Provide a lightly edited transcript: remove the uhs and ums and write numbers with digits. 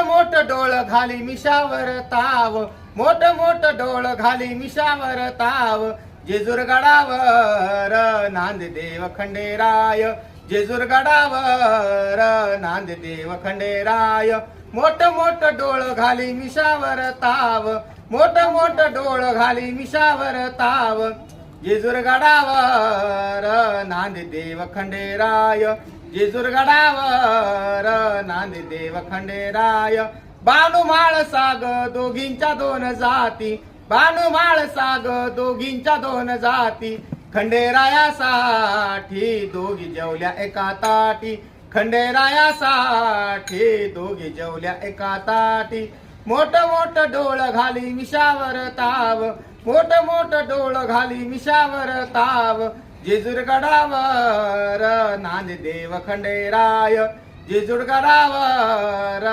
मोठ डोळ घाली मिशावर ताव, मोठ मोठ डोळ घाली मिशावर ताव, जेजूर गडावर नांददेव खंडेराय, जेजूर गडावर नांददेव खंडेराय. मोठ मोठ डोळ घाली मिशावर ताव, मोठ मोठ डोळ घाली मिशावर ताव, जेजूर गडावर नांददेव खंडेराय, जेजूर गडावर नांददेव खंडेराय. बाणूमाळ साग दोघींच्या दोन जाती, बाणूमाळ साग दोघींच्या दोन जाती, खंडेरायासाठी दोघी जेवल्या एका ताटी, खंडेरायासाठी दोघी जेवल्या एका ताटी. मोठ मोठ डोळ घाली मिशावर ताव, मोठ मोठ डोळ घाली मिशावर ताव, जेजूर गडावर नांददेव खंडेराय, जेजूर गडावर